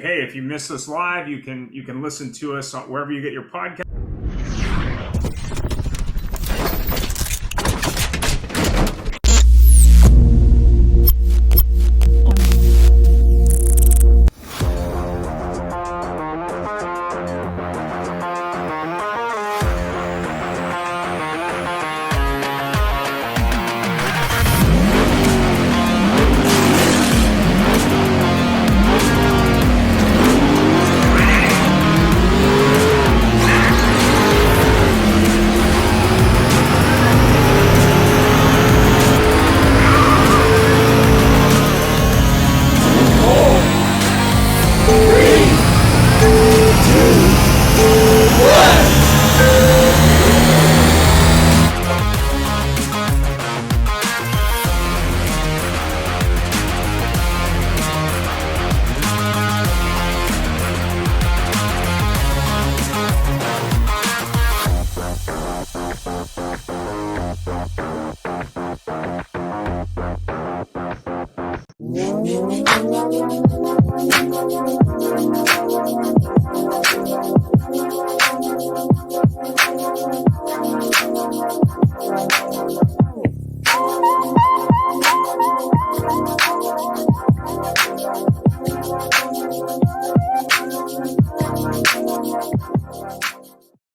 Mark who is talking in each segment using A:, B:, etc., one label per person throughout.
A: Hey, if you miss us live, you can listen to us wherever you get your podcast.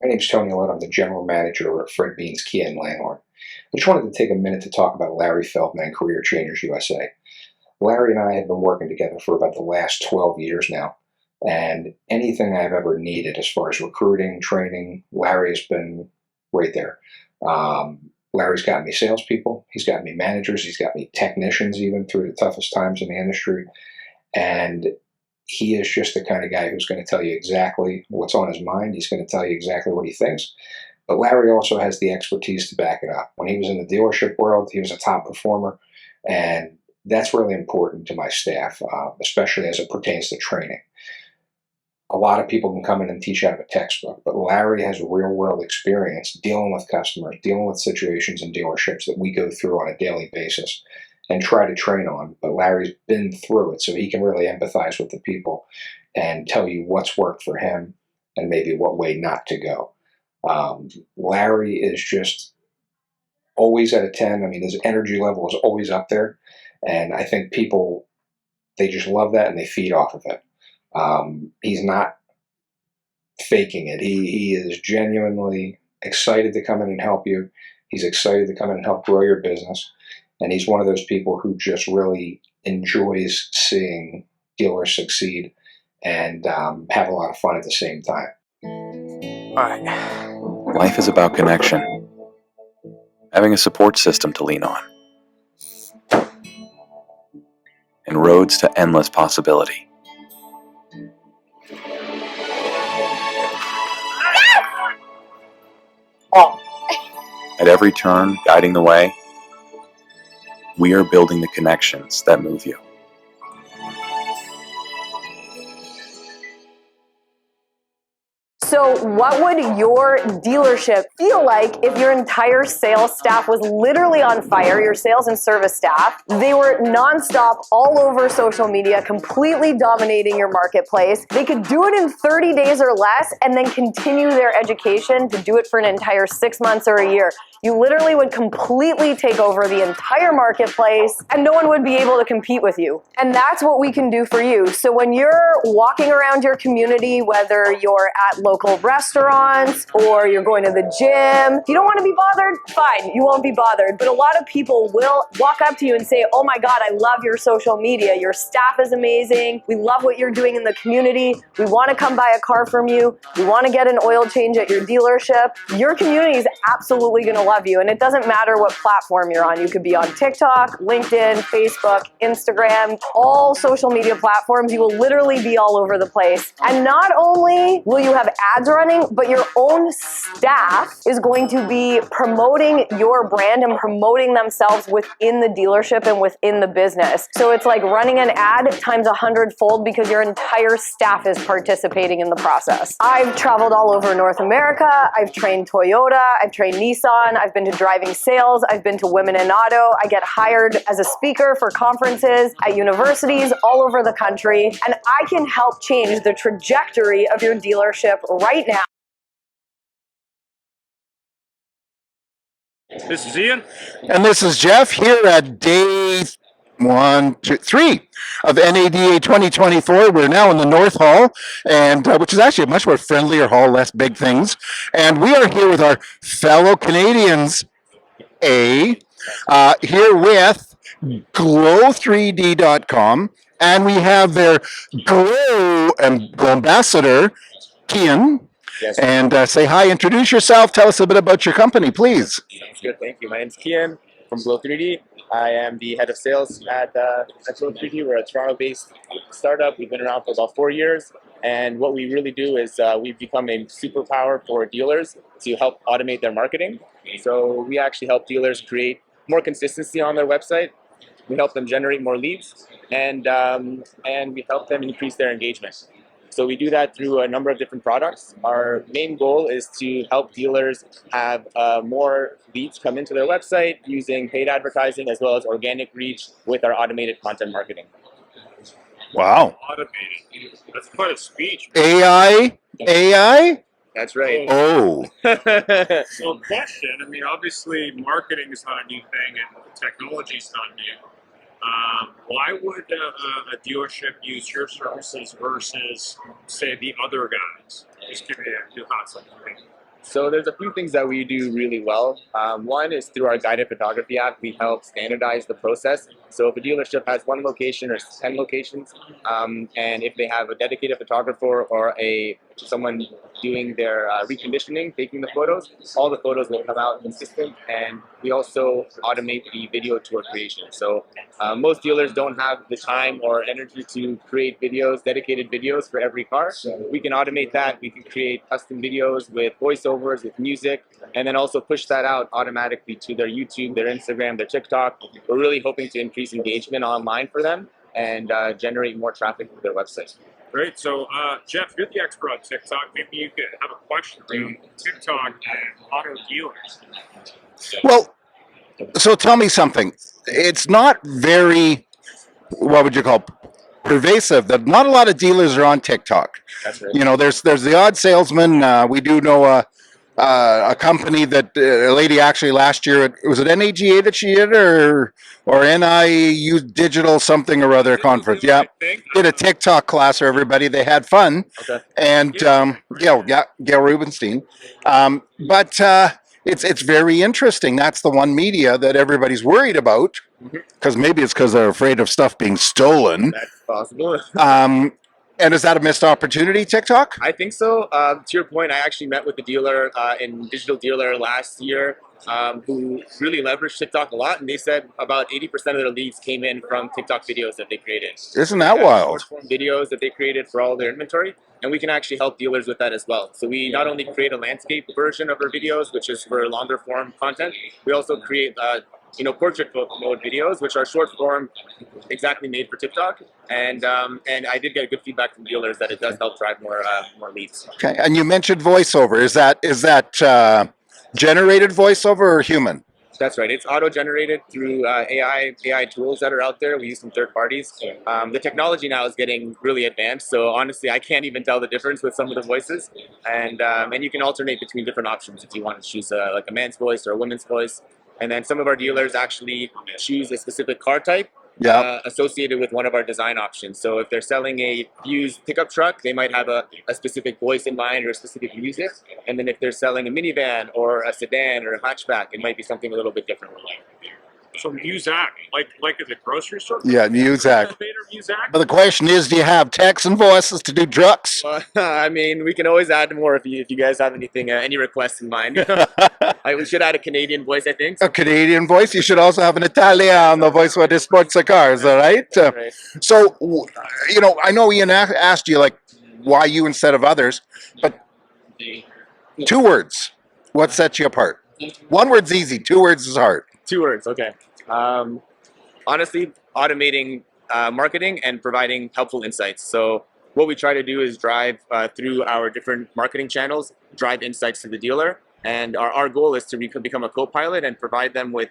B: My name's Tony Lett. I'm the general manager of Fred Beans Kia in Langhorne. I just wanted to take a minute to talk about Larry Feldman and Career Changers USA. Larry and I have been working together for about the last 12 years now, and anything I've ever needed as far as recruiting, training, Larry has been right there. Larry's got me salespeople, he's got me managers, he's got me technicians even through the toughest times in the industry, and he is just the kind of guy who's going to tell you exactly what's on his mind. He's going to tell you exactly what he thinks. But Larry also has the expertise to back it up. When he was in the dealership world, he was a top performer, and that's really important to my staff, especially as it pertains to training. A lot of people can come in and teach out of a textbook, but Larry has real-world experience dealing with customers, dealing with situations in dealerships that we go through on a daily basis and try to train on, but Larry's been through it, so he can really empathize with the people and tell you what's worked for him and maybe what way not to go. Larry is just always at a 10. I mean, his energy level is always up there, and I think people, they just love that and they feed off of it. He's not faking it. He is genuinely excited to come in and help you. He's excited to come in and help grow your business. And he's one of those people who just really enjoys seeing dealers succeed and have a lot of fun at the same time.
C: All right. Life is about connection. Having a support system to lean on. And roads to endless possibility. At every turn, guiding the way, we are building the connections that move you.
D: So what would your dealership feel like if your entire sales staff was literally on fire, your sales and service staff? They were nonstop all over social media, completely dominating your marketplace. They could do it in 30 days or less and then continue their education to do it for an entire 6 months or a year. You literally would completely take over the entire marketplace and no one would be able to compete with you. And that's what we can do for you. So when you're walking around your community, whether you're at local restaurants or you're going to the gym, if you don't want to be bothered, fine, you won't be bothered. But a lot of people will walk up to you and say, oh my God, I love your social media. Your staff is amazing. We love what you're doing in the community. We want to come buy a car from you. We want to get an oil change at your dealership. Your community is absolutely going to love you. And it doesn't matter what platform you're on. You could be on TikTok, LinkedIn, Facebook, Instagram, all social media platforms. You will literally be all over the place. And not only will you have ads running, but your own staff is going to be promoting your brand and promoting themselves within the dealership and within the business. So it's like running an ad times 100-fold because your entire staff is participating in the process. I've traveled all over North America. I've trained Toyota. I've trained Nissan. Nissan, I've been to driving sales, I've been to Women in Auto, I get hired as a speaker for conferences at universities all over the country, and I can help change the trajectory of your dealership right now.
A: This is Ian.
E: And this is Jeff here at day 1, 2, 3 of NADA 2024. We're now in the North Hall, and which is actually a much more friendlier hall, less big things. And we are here with our fellow Canadians, here with glow3d.com, and we have their Glow ambassador, Kian.
F: Yes.
E: And say hi, introduce yourself, tell us a bit about your company, please.
F: Sounds good, thank you. My name's Kian from Glow3D. I am the head of sales at Glow3D. We're a Toronto-based startup. We've been around for about 4 years. And what we really do is we've become a superpower for dealers to help automate their marketing. So we actually help dealers create more consistency on their website. We help them generate more leads, and we help them increase their engagement. So we do that through a number of different products. Our main goal is to help dealers have more leads come into their website using paid advertising as well as organic reach with our automated content marketing.
E: Wow.
A: Automated. That's quite a speech.
E: AI?
F: That's right.
E: Oh.
A: So, question. I mean, obviously, marketing is not a new thing, and technology is not new. Why would a dealership use your services versus, say, the other guys? Just give me your thoughts on that.
F: So there's a few things that we do really well. One is through our guided photography app, we help standardize the process. So if a dealership has 1 location or 10 locations, and if they have a dedicated photographer or someone doing their reconditioning, taking the photos, all the photos will come out consistent, and we also automate the video tour creation. So most dealers don't have the time or energy to create videos, dedicated videos for every car. We can automate that. We can create custom videos with voiceovers, with music, and then also push that out automatically to their YouTube, their Instagram, their TikTok. We're really hoping to increase engagement online for them and generate more traffic to their website.
A: Great. So, Jeff, you're the expert on TikTok. Maybe you could have a question around TikTok and auto dealers.
E: Well, so tell me something. It's not very, what would you call, pervasive. That not a lot of dealers are on TikTok.
F: That's right.
E: You know, there's the odd salesman. We do know a company that a lady actually last year, was it NAGA that she did, or NIU Digital something or other conference? Yeah, did a TikTok class for everybody. They had fun.
F: Okay.
E: And Gail Rubenstein. But it's very interesting. That's the one media that everybody's worried about, because maybe it's because they're afraid of stuff being stolen.
F: That's possible.
E: And is that a missed opportunity, TikTok?
F: I think so. To your point, I actually met with a dealer in Digital Dealer last year who really leveraged TikTok a lot, and they said about 80% of their leads came in from TikTok videos that they created.
E: Isn't that wild?
F: Short-form videos that they created for all their inventory, and we can actually help dealers with that as well. So we not only create a landscape version of our videos, which is for longer form content, we also create portrait mode videos, which are short form, exactly made for TikTok. And I did get good feedback from dealers that it does help drive more leads.
E: Okay, and you mentioned voiceover. Is that generated voiceover or human?
F: That's right. It's auto-generated through AI tools that are out there. We use some third parties. The technology now is getting really advanced, so honestly, I can't even tell the difference with some of the voices. And you can alternate between different options if you want to choose like a man's voice or a woman's voice. And then some of our dealers actually choose a specific car type associated with one of our design options. So if they're selling a used pickup truck, they might have a specific voice in mind or a specific music. And then if they're selling a minivan or a sedan or a hatchback, it might be something a little bit different.
A: So Muzak, like at the grocery store?
E: Yeah, Muzak.
A: Elevator Muzak?
E: But the question is, do you have text and voices to do drugs?
F: I mean, we can always add more if you guys have anything, any requests in mind. We should add a Canadian voice, I think.
E: A Canadian voice. You should also have an Italian voice for the sports cars, all right?
F: Right.
E: So, I know Ian asked you, like, why you instead of others, but 2 words. What sets you apart? 1 word's easy. 2 words is hard.
F: 2 words, okay. Honestly, automating marketing and providing helpful insights. So what we try to do is drive through our different marketing channels, drive insights to the dealer. And our goal is to become a co-pilot and provide them with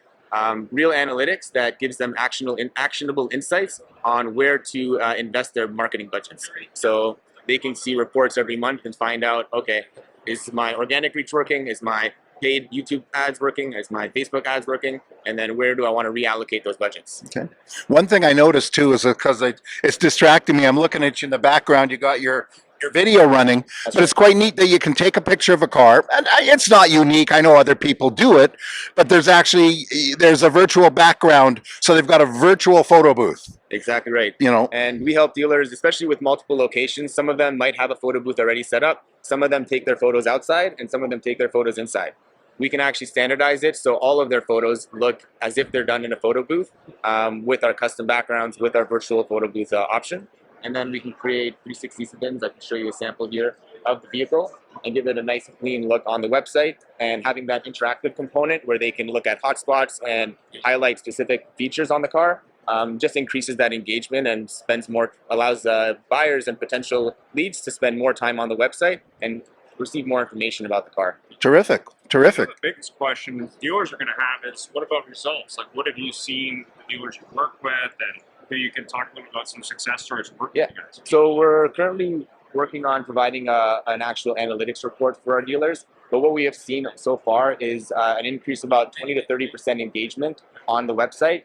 F: real analytics that gives them actionable insights on where to invest their marketing budgets. So they can see reports every month and find out, okay, is my organic reach working? Is my paid YouTube ads working? Is my Facebook ads working? And then where do I want to reallocate those budgets?
E: Okay. One thing I noticed too is because it's distracting me. I'm looking at you in the background. You got your video running, but it's quite neat that you can take a picture of a car. And it's not unique. I know other people do it, but there's a virtual background, so they've got a virtual photo booth.
F: Exactly right.
E: You know,
F: and we help dealers, especially with multiple locations. Some of them might have a photo booth already set up. Some of them take their photos outside, and some of them take their photos inside. We can actually standardize it so all of their photos look as if they're done in a photo booth with our custom backgrounds, with our virtual photo booth option. And then we can create 360 spins. I can show you a sample here of the vehicle and give it a nice clean look on the website. And having that interactive component where they can look at hotspots and highlight specific features on the car just increases that engagement and allows buyers and potential leads to spend more time on the website and receive more information about the car.
E: terrific.
A: The biggest question dealers are going to have is, what about results? Like, what have you seen the dealers you work with, and maybe you can talk a little about some success stories working with you guys.
F: So we're currently working on providing an actual analytics report for our dealers. But what we have seen so far is an increase of about 20 to 30% engagement on the website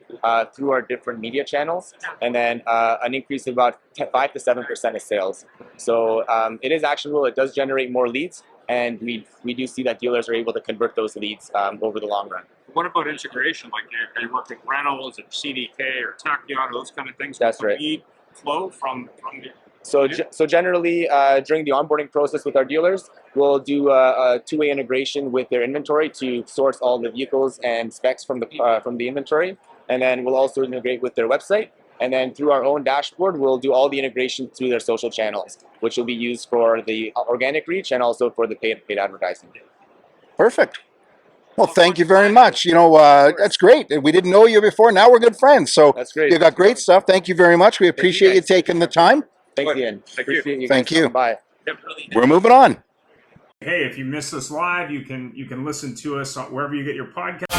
F: through our different media channels, and then an increase of about 5 to 7% of sales. So it is actionable. It does generate more leads, and we do see that dealers are able to convert those leads over the long run.
A: What about integration? Like, are you working with Reynolds or CDK or Tachyon or those kind of things?
F: That's right.
A: Lead flow from the
F: So generally, during the onboarding process with our dealers, we'll do a two-way integration with their inventory to source all the vehicles and specs from the inventory, and then we'll also integrate with their website. And then through our own dashboard, we'll do all the integration through their social channels, which will be used for the organic reach and also for the paid advertising.
E: Perfect. Well, thank you very much. You know, that's great. We didn't know you before. Now we're good friends. So
F: That's great.
E: you got great stuff. Thank you very much. We appreciate you
F: guys.
E: taking the time.
F: Thanks, Ian.
A: Thank you.
F: Appreciate
E: Thank
F: guys
E: you.
F: coming by.
E: We're moving on.
G: Hey, if you missed us live, you can listen to us wherever you get your podcast.